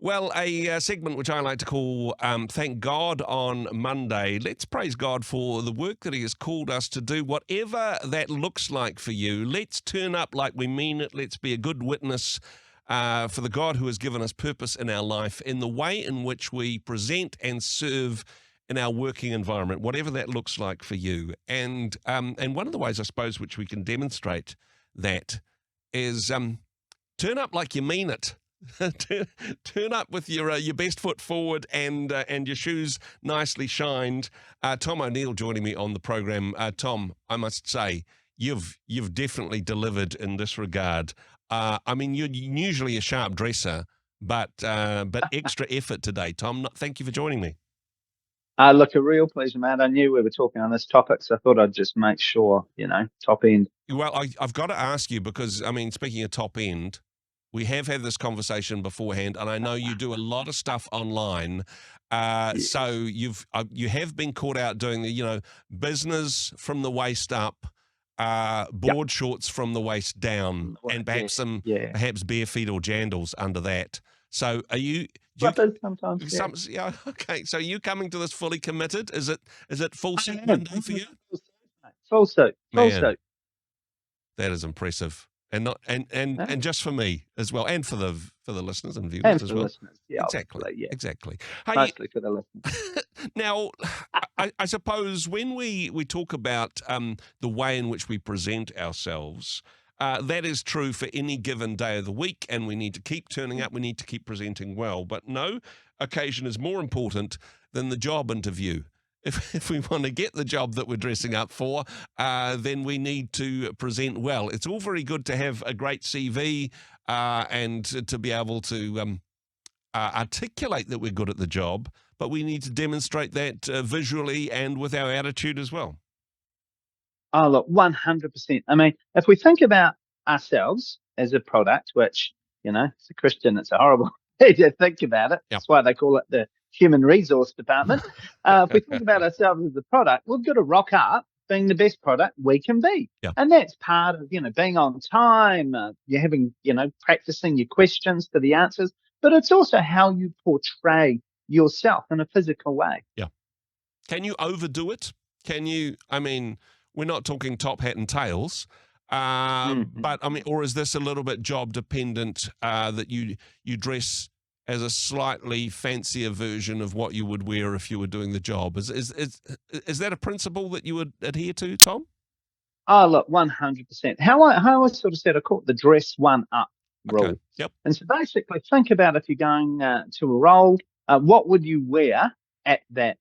Well, a segment which I like to call Thank God on Monday. Let's praise God for the work that He has called us to do, whatever that looks like for you. Let's turn up like we mean it. Let's be a good witness for the God who has given us purpose in our life, in the way in which we present and serve in our working environment, whatever that looks like for you. And one of the ways, I suppose, which we can demonstrate that is turn up like you mean it. Turn up with your best foot forward and your shoes nicely shined. Tom O'Neill joining me on the program. Tom, I must say you've definitely delivered in this regard. I mean, you're usually a sharp dresser, but extra effort today, Tom. Thank you for joining me. Look, a real pleasure, Matt. I knew we were talking on this topic, so I thought I'd just make sure, top end. Well, I've got to ask you because, I mean, speaking of top end, we have had this conversation beforehand, and I know you do a lot of stuff online. Yes. So you have been caught out doing the business from the waist up, board shorts from the waist down, and perhaps perhaps bare feet or jandals under that. So are you? Sometimes. Yeah. Okay. So are you coming to this fully committed? Is it full suit Monday for you? Full suit. Man, that is impressive. And not and just for me as well, and for the listeners and viewers as well. Listeners, Exactly. Hey, mostly for the listeners. Now, I suppose when we talk about the way in which we present ourselves, that is true for any given day of the week, and we need to keep turning up. We need to keep presenting well. But no occasion is more important than the job interview. If we want to get the job that we're dressing up for, then we need to present well. It's all very good to have a great CV and to be able to articulate that we're good at the job, but we need to demonstrate that visually and with our attitude as well. Oh, look, 100%. I mean, if we think about ourselves as a product, which, as a Christian, it's a horrible way to think about it. That's why they call it the human resource department. If we think about ourselves as a product, we've got to rock up being the best product we can be. Yeah. And that's part of, being on time, you're having, practicing your questions to the answers, but it's also how you portray yourself in a physical way. Yeah. Can you overdo it? We're not talking top hat and tails, but I mean, or is this a little bit job dependent that you dress as a slightly fancier version of what you would wear if you were doing the job? Is that a principle that you would adhere to, Tom? Oh, look, 100%. How I sort of said, I call it the dress one up rule. Okay. Yep. And so basically, think about if you're going to a role, what would you wear at that,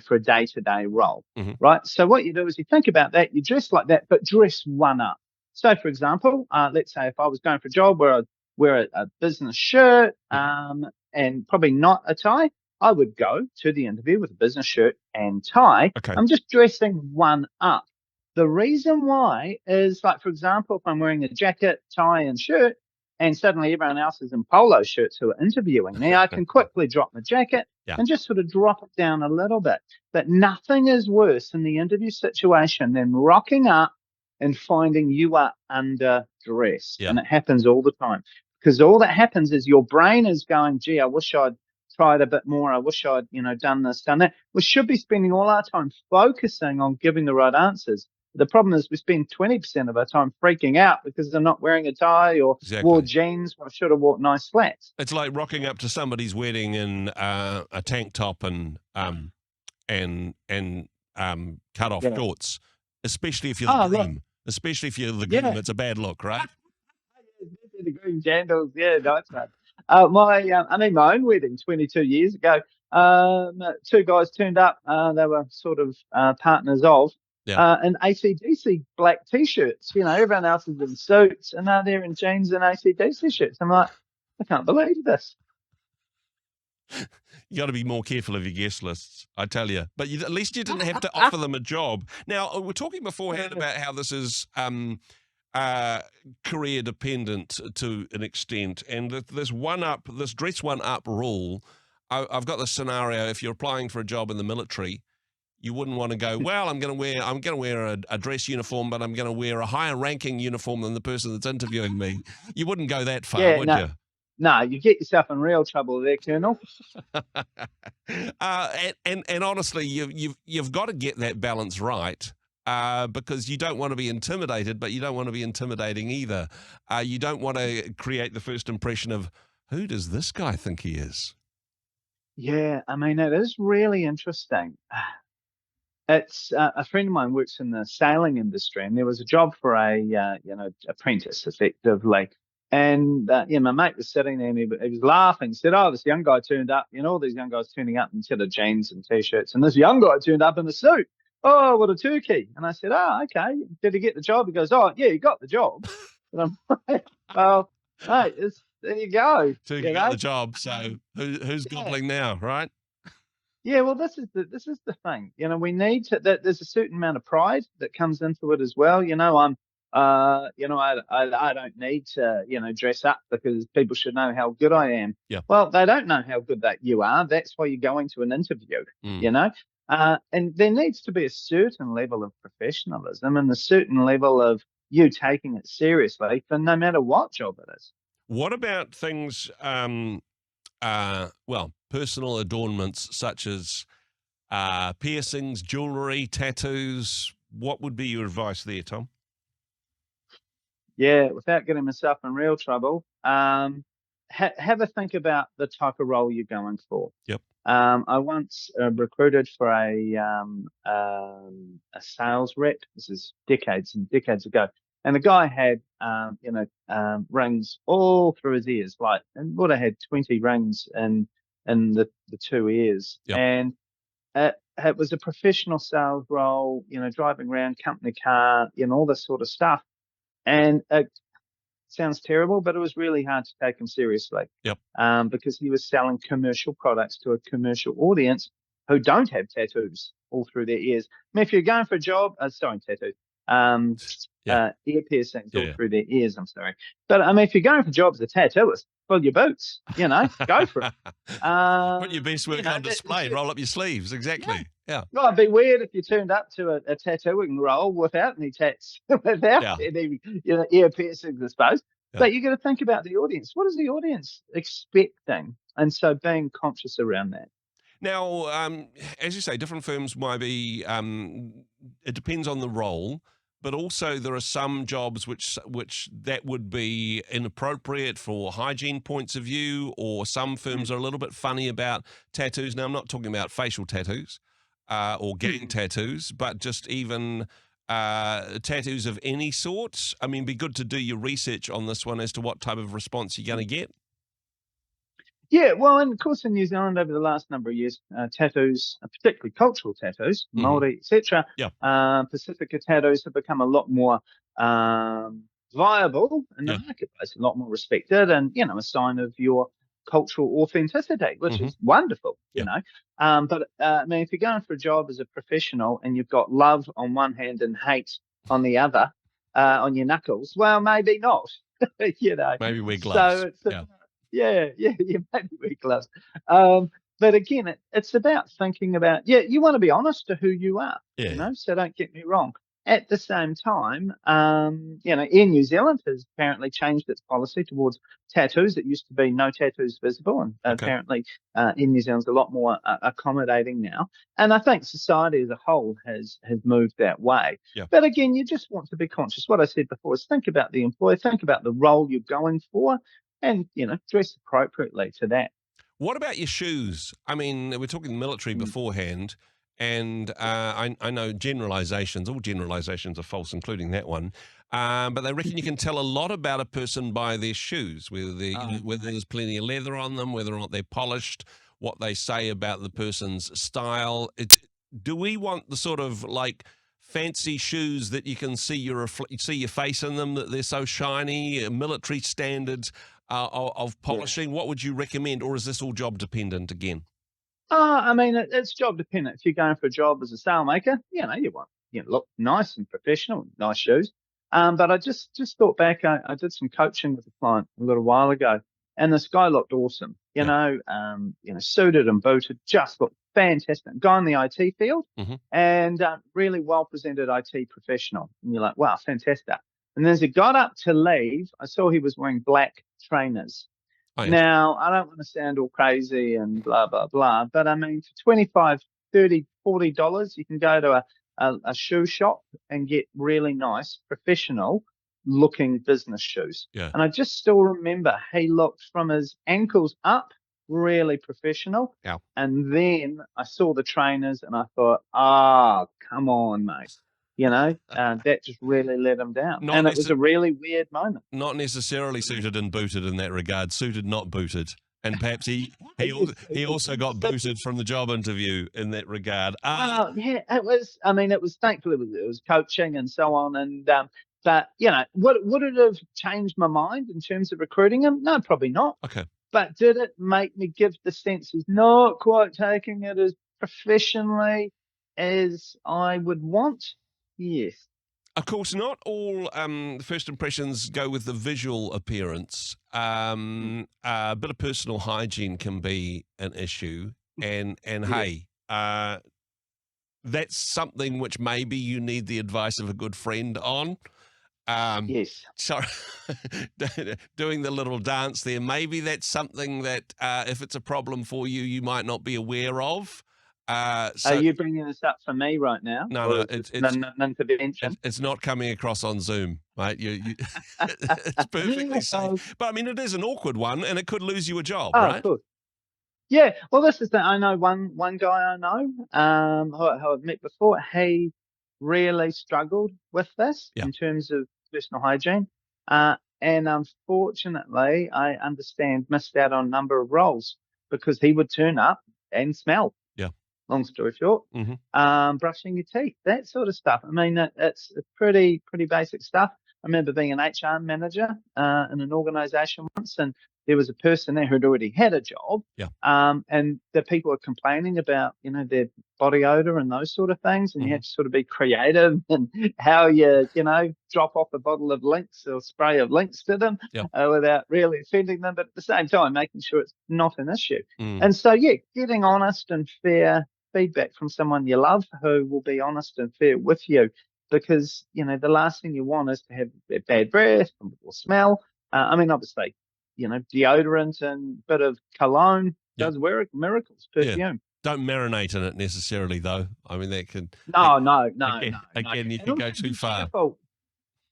for a day-to-day role, right? So what you do is you think about that, you dress like that, but dress one up. So, for example, let's say if I was going for a job where I'd wear a business shirt and probably not a tie, I would go to the interview with a business shirt and tie. Okay. I'm just dressing one up. The reason why is, like, for example, if I'm wearing a jacket, tie, and shirt, and suddenly everyone else is in polo shirts who are interviewing me, I can quickly drop my jacket and just sort of drop it down a little bit. But nothing is worse in the interview situation than rocking up and finding you are underdressed. Yeah. And it happens all the time. Because all that happens is your brain is going, gee, I wish I'd tried a bit more. I wish I'd, done this, done that. We should be spending all our time focusing on giving the right answers. The problem is we spend 20% of our time freaking out because they're not wearing a tie or wore jeans or should have worn nice flats. It's like rocking up to somebody's wedding in a tank top and cut off shorts, especially if you're the groom. Right. Especially if you're the groom, it's a bad look, right? The green jandals, nice one. My own wedding 22 years ago. Two guys turned up. They were sort of partners of. In AC/DC black T-shirts. Everyone else is in suits, and they're in jeans and AC/DC shirts. I'm like, I can't believe this. You got to be more careful of your guest lists, I tell you. But at least you didn't have to offer them a job. Now, we're talking beforehand about how this is career dependent to an extent, and this dress one up rule. I've got this scenario: if you're applying for a job in the military, you wouldn't want to go, well, I'm going to wear a dress uniform, but I'm going to wear a higher ranking uniform than the person that's interviewing me. You wouldn't go that far, would you? no, you get yourself in real trouble there, Colonel. And honestly, you've got to get that balance right. Because you don't want to be intimidated, but you don't want to be intimidating either. You don't want to create the first impression of, who does this guy think he is? Yeah, I mean, it is really interesting. It's a friend of mine works in the sailing industry, and there was a job for a apprentice, effectively. And my mate was sitting there, and he was laughing. He said, "Oh, this young guy turned up. You know, all these young guys turning up instead of jeans and t-shirts, and this young guy turned up in a suit. Oh, what a turkey!" And I said, "Oh, okay. Did he get the job?" He goes, "Oh, yeah, he got the job." And I'm like, "Well, mate, there you go. Turkey got the job. So who's Yeah. gobbling now, right? Yeah, well, this is the thing. We need to. There's a certain amount of pride that comes into it as well. I don't need to, dress up because people should know how good I am. Yeah. Well, they don't know how good that you are. That's why you're going to an interview. And there needs to be a certain level of professionalism and a certain level of you taking it seriously for no matter what job it is. What about things? Personal adornments such as piercings, jewelry, tattoos. What would be your advice there, Tom? Yeah, without getting myself in real trouble, have a think about the type of role you're going for. Yep. I once recruited for a sales rep. This is decades and decades ago, and the guy had rings all through his ears, and would have had 20 rings in the two ears, Yep. and it was a professional sales role, driving around company car, all this sort of stuff. And it sounds terrible, but it was really hard to take him seriously. Yep. Because he was selling commercial products to a commercial audience who don't have tattoos all through their ears. I mean, if you're going for a job, tattoos, ear piercings all through their ears, I'm sorry. But I mean, if you're going for jobs as a tattooist, fill your boots, go for it. Put your best work on display, roll up your sleeves. Exactly. Yeah. Well, it'd be weird if you turned up to a tattooing role without any tats, without any ear piercings, I suppose. Yeah. But you got to think about the audience. What is the audience expecting? And so being conscious around that. Now, as you say, different firms might be, it depends on the role, but also there are some jobs which that would be inappropriate for hygiene points of view, or some firms are a little bit funny about tattoos. Now, I'm not talking about facial tattoos or gang tattoos, but just even tattoos of any sort. I mean, it'd be good to do your research on this one as to what type of response you're going to get. Yeah, well, and of course in New Zealand over the last number of years, tattoos, particularly cultural tattoos, Māori, etc., Pacifica tattoos have become a lot more viable in the marketplace, a lot more respected, and a sign of your cultural authenticity, which is wonderful, But I mean, if you're going for a job as a professional and you've got love on one hand and hate on the other, on your knuckles, well, maybe not, Maybe wear gloves. So it's yeah, maybe wear gloves. But again, it's about thinking about, you want to be honest to who you are, so don't get me wrong. At the same time, Air New Zealand has apparently changed its policy towards tattoos. It used to be no tattoos visible, and apparently Air New Zealand's a lot more accommodating now. And I think society as a whole has moved that way. Yeah. But again, you just want to be conscious. What I said before is think about the employer, think about the role you're going for, and dress appropriately to that. What about your shoes? I mean, we're talking military beforehand. And I know generalizations, all generalizations are false, including that one. But they reckon you can tell a lot about a person by their shoes, whether there's plenty of leather on them, whether or not they're polished, what they say about the person's style. Do we want the sort of like fancy shoes that you can see your face in them, that they're so shiny, military standards of polishing? What would you recommend, or is this all job dependent again? I mean, it's job dependent. If you're going for a job as a sailmaker, you want look nice and professional, nice shoes. But I just thought back. I did some coaching with a client a little while ago, and this guy looked awesome. Suited and booted, just looked fantastic. Guy in the IT field, and really well presented IT professional. And you're like, wow, fantastic. And as he got up to leave, I saw he was wearing black trainers. Oh, yeah. Now, I don't want to sound all crazy and blah, blah, blah, but I mean, for $25, $30, $40, you can go to a shoe shop and get really nice, professional looking business shoes. Yeah. And I just still remember he looked from his ankles up really professional. Yeah. And then I saw the trainers and I thought, come on, mate. That just really let him down. Not And it was a really weird moment. Not necessarily suited and booted in that regard, suited, not booted. And perhaps he also got booted from the job interview in that regard. Well, yeah, it was. I mean, it was thankfully it was coaching and so on. And but would it have changed my mind in terms of recruiting him? No, probably not. Okay. But did it make me give the sense he's not quite taking it as professionally as I would want? Yes. Of course, not all first impressions go with the visual appearance. A bit of personal hygiene can be an issue. And hey, that's something which maybe you need the advice of a good friend on. Yes. Sorry, doing the little dance there. Maybe that's something that if it's a problem for you, you might not be aware of. Are you bringing this up for me right now? No, it's intervention. It's not coming across on Zoom, mate. It's perfectly safe. But I mean, it is an awkward one, and it could lose you a job, right? Good. Yeah. Well, this is I know one guy I know who I've met before. He really struggled with this in terms of personal hygiene, and unfortunately, I understand missed out on a number of roles because he would turn up and smell. Yeah. Long story short, brushing your teeth, that sort of stuff. I mean, it's pretty basic stuff. I remember being an HR manager in an organisation once, and there was a person there who'd already had a job. Yeah. And the people were complaining about, their body odor and those sort of things, and you had to sort of be creative and how you, drop off a bottle of Lynx or spray of Lynx to them without really offending them, but at the same time making sure it's not an issue. And so, getting honest and fair feedback from someone you love who will be honest and fair with you, because the last thing you want is to have bad breath or smell. I mean, obviously, deodorant and a bit of cologne does work miracles. Perfume. Don't marinate in it necessarily, though. I mean, that can no. Again, you can go too far. Careful.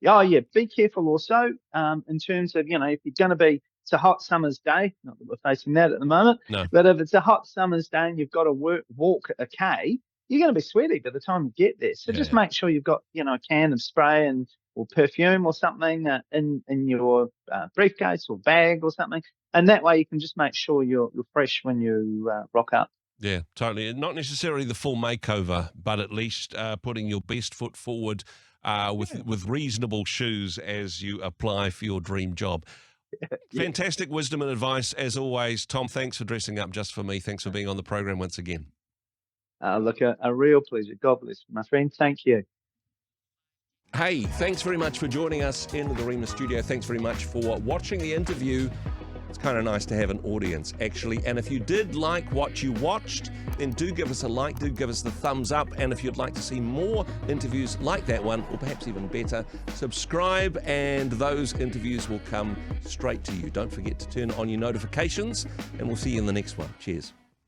Oh yeah, be careful also in terms of if you're going to be. It's a hot summer's day. Not that we're facing that at the moment. No. But if it's a hot summer's day and you've got to walk a K, you're going to be sweaty by the time you get there. So just make sure you've got, a can of spray or perfume or something in your briefcase or bag or something. And that way you can just make sure you're fresh when you rock up. Yeah, totally. Not necessarily the full makeover, but at least putting your best foot forward with reasonable shoes as you apply for your dream job. Fantastic wisdom and advice as always. Tom, thanks for dressing up just for me. Thanks for being on the program once again. Look, a real pleasure. God bless you, my friend. Thank you. Hey, thanks very much for joining us in the Rhema studio. Thanks very much for watching the interview. It's kind of nice to have an audience, actually. And if you did like what you watched, then do give us a like, do give us the thumbs up. And if you'd like to see more interviews like that one, or perhaps even better, subscribe and those interviews will come straight to you. Don't forget to turn on your notifications, and we'll see you in the next one. Cheers.